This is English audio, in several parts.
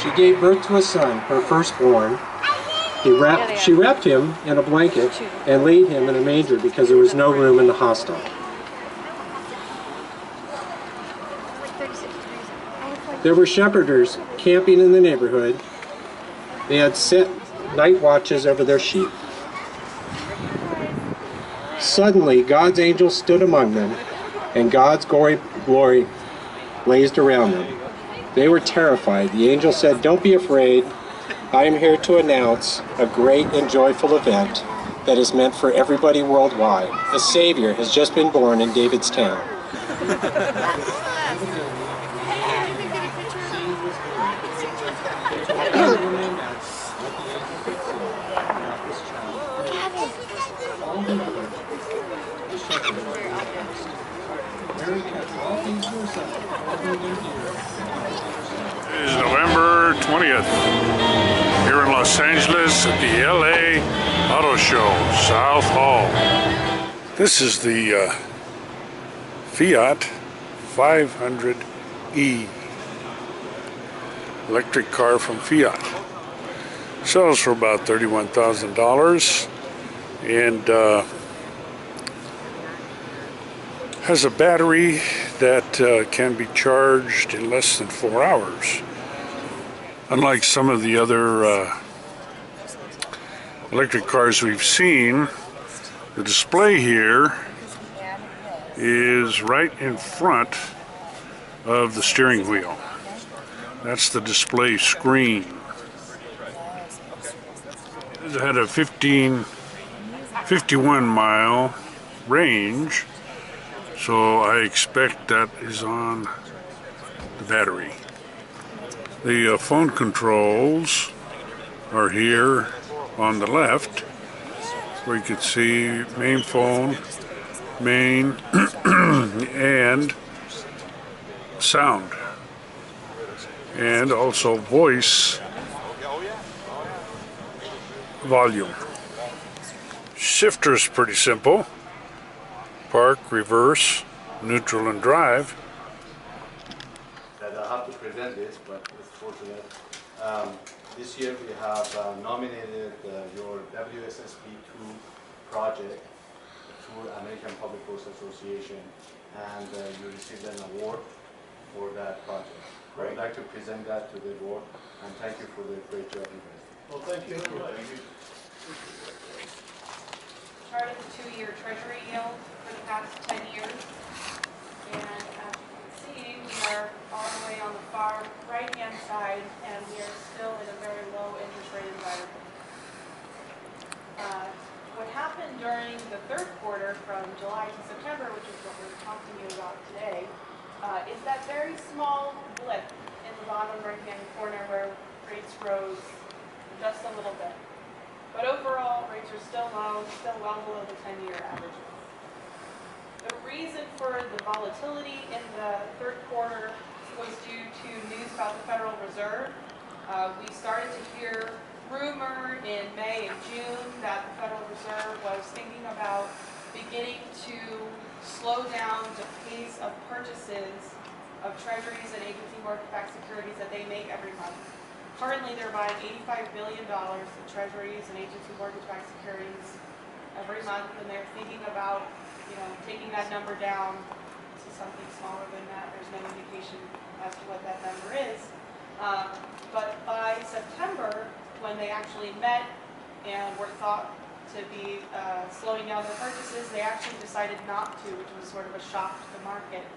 She gave birth to a son, her firstborn. She wrapped him in a blanket and laid him in a manger because there was no room in the hostel. There were shepherders camping in the neighborhood. They had set night watches over their sheep. Suddenly, God's angel stood among them, and God's glory blazed around them. They were terrified. The angel said, "Don't be afraid. I am here to announce a great and joyful event that is meant for everybody worldwide. A Savior has just been born in David's town." It is November 20th here in Los Angeles at the LA Auto Show, South Hall. This is the Fiat 500e electric car from Fiat. Sells for about $31,000 and has a battery that can be charged in less than 4 hours. Unlike some of the other electric cars we've seen, the display here is right in front of the steering wheel. That's the display screen. It had a 51 mile range, so I expect that is on the battery. The phone controls are here on the left, where you can see main phone, main, and sound, and also voice volume. Shifter is pretty simple. Park, reverse, neutral, and drive. I have to present this, but it's fortunate. This year we have nominated your WSSP2 project through American Public Works Association, and you received an award for that project. I would like to present that to the board, and thank you for the great job you guys. Well, thank you very much. Chart of the 2-year Treasury yield for the past 10 years. And as you can see, we are all the way on the far right-hand side, and we are still in a very low interest rate environment. What happened during the third quarter from July to September, which is what we're talking to you about today, is that very small blip in the bottom right-hand corner where rates rose just a little bit. But overall, rates are still low, still well below the 10-year averages. The reason for the volatility in the third quarter was due to news about the Federal Reserve. We started to hear rumor in May and June that the Federal Reserve was thinking about beginning to slow down the pace of purchases of treasuries and agency mortgage-backed securities that they make every month. Currently, they're buying $85 billion in treasuries and agency mortgage-backed securities every month, and they're thinking about, taking that number down to something smaller than that. There's no indication as to what that number is. But by September, when they actually met and were thought to be slowing down their purchases, they actually decided not to, which was sort of a shock to the market.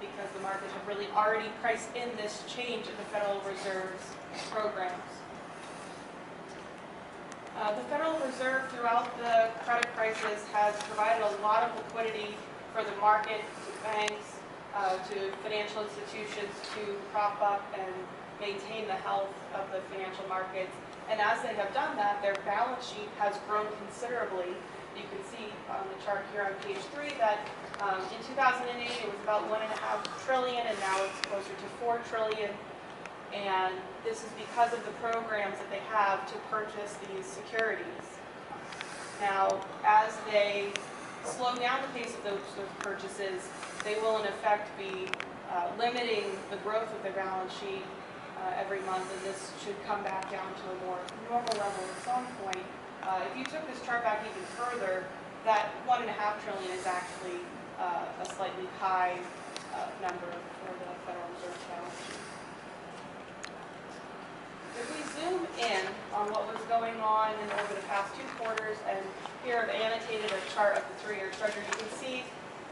Because the market had really already priced in this change in the Federal Reserve's programs. The Federal Reserve throughout the credit crisis has provided a lot of liquidity for the market, to banks, to financial institutions to prop up and maintain the health of the financial markets. And as they have done that, their balance sheet has grown considerably. You can see on the chart here on page 3 that in 2008 it was about $1.5 trillion, and now it's closer to $4 trillion. And this is because of the programs that they have to purchase these securities. Now, as they slow down the pace of those purchases, they will in effect be limiting the growth of their balance sheet every month, and this should come back down to a more normal level at some point. If you took this chart back even further, that $1.5 trillion is actually a slightly high number for the Federal Reserve balance sheet. If we zoom in on what was going on over the past 2 quarters, and here I've annotated a chart of the 3-year Treasury, you can see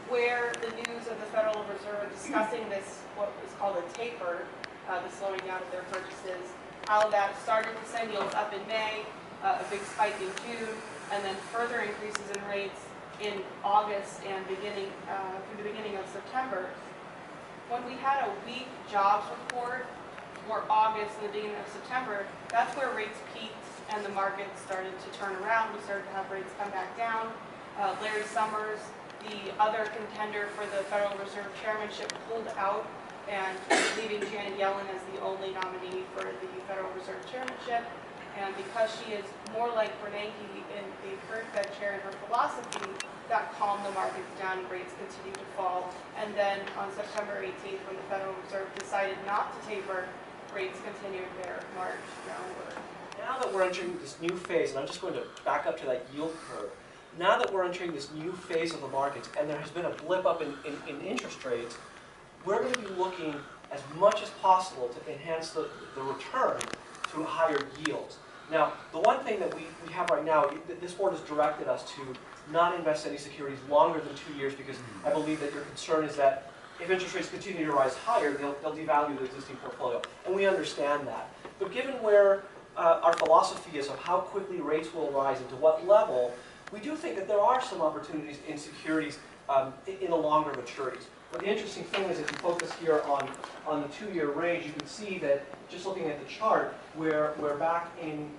where the news of the Federal Reserve discussing this, what is called a taper, the slowing down of their purchases, how that started to send yields up in May, a big spike in June, and then further increases in rates in August and through the beginning of September. When we had a weak jobs report, or August and the beginning of September, that's where rates peaked and the market started to turn around. We started to have rates come back down. Larry Summers, the other contender for the Federal Reserve chairmanship, pulled out and leaving Janet Yellen as the only nominee for the Federal Reserve chairmanship. And because she is more like Bernanke in the current Fed chair in her philosophy, that calmed the markets down, rates continued to fall. And then on September 18th, when the Federal Reserve decided not to taper, rates continued their march downward. Now that we're entering this new phase, and I'm just going to back up to that yield curve, now that we're entering this new phase of the markets and there has been a blip up in interest rates, we're going to be looking as much as possible to enhance the return through higher yields. Now, the one thing that we have right now, this board has directed us to not invest any securities longer than 2 years, because I believe that your concern is that if interest rates continue to rise higher, they'll devalue the existing portfolio. And we understand that. But given where our philosophy is of how quickly rates will rise and to what level, we do think that there are some opportunities in securities in the longer maturities. But the interesting thing is, if you focus here on the 2-year range, you can see that just looking at the chart, where back in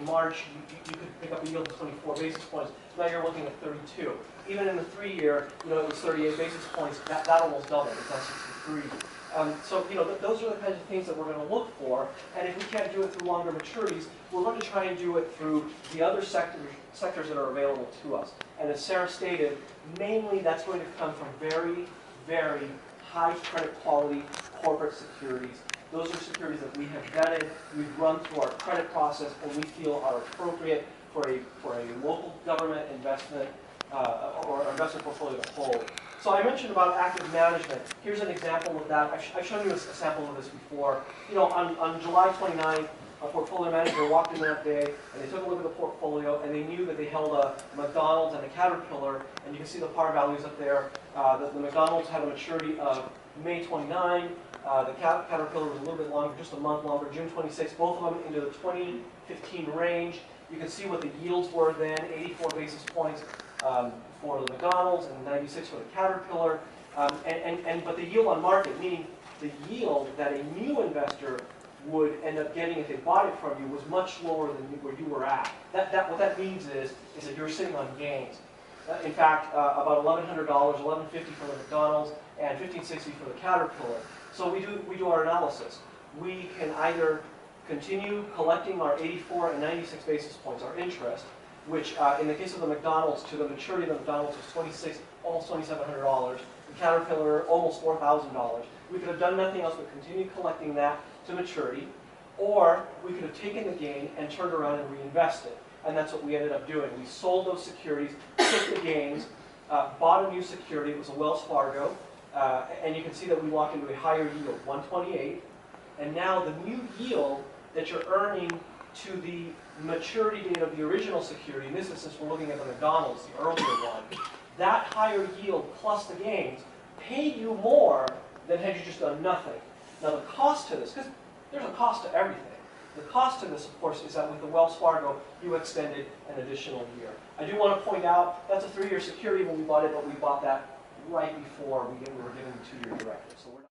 March you could pick up a yield of 24 basis points. Now you're looking at 32. Even in the 3-year, it was 38 basis points. That almost doubled. It's now 63. So those are the kinds of things that we're going to look for. And if we can't do it through longer maturities, we're going to try and do it through the other sectors that are available to us. And as Sarah stated, mainly that's going to come from very, very high credit quality corporate securities. Those are securities that we have vetted, we've run through our credit process, and we feel are appropriate for a local government investment or investment portfolio to hold. So I mentioned about active management. Here's an example of that. I've shown you a sample of this before. On July 29th, a portfolio manager walked in that day, and they took a look at the portfolio, and they knew that they held a McDonald's and a Caterpillar, and you can see the par values up there. The McDonald's had a maturity of May 29. The Caterpillar was a little bit longer, just a month longer, June 26. Both of them into the 2015 range. You can see what the yields were then, 84 basis points for the McDonald's and 96 for the Caterpillar. But the yield on market, meaning the yield that a new investor would end up getting if they bought it from you, was much lower than where you were at. What that means is that you're sitting on gains. In fact, about $1,100, $1,150 for the McDonald's, and $1,560 for the Caterpillar. So we do our analysis. We can either continue collecting our 84 and 96 basis points, our interest, which in the case of the McDonald's, to the maturity of the McDonald's was almost $2,700. The Caterpillar, almost $4,000. We could have done nothing else but continue collecting that to maturity, or we could have taken the gain and turned around and reinvested. And that's what we ended up doing. We sold those securities, took the gains, bought a new security. It was a Wells Fargo. And you can see that we walked into a higher yield, 128. And now the new yield that you're earning to the maturity date of the original security, in this instance we're looking at the McDonald's, the earlier one, that higher yield plus the gains paid you more than had you just done nothing. Now the cost to this, because there's a cost to everything, the cost to this, of course, is that with the Wells Fargo, you extended an additional year. I do want to point out, that's a 3-year security when we bought it, but we bought that right before we were given the 2-year directive. So we're not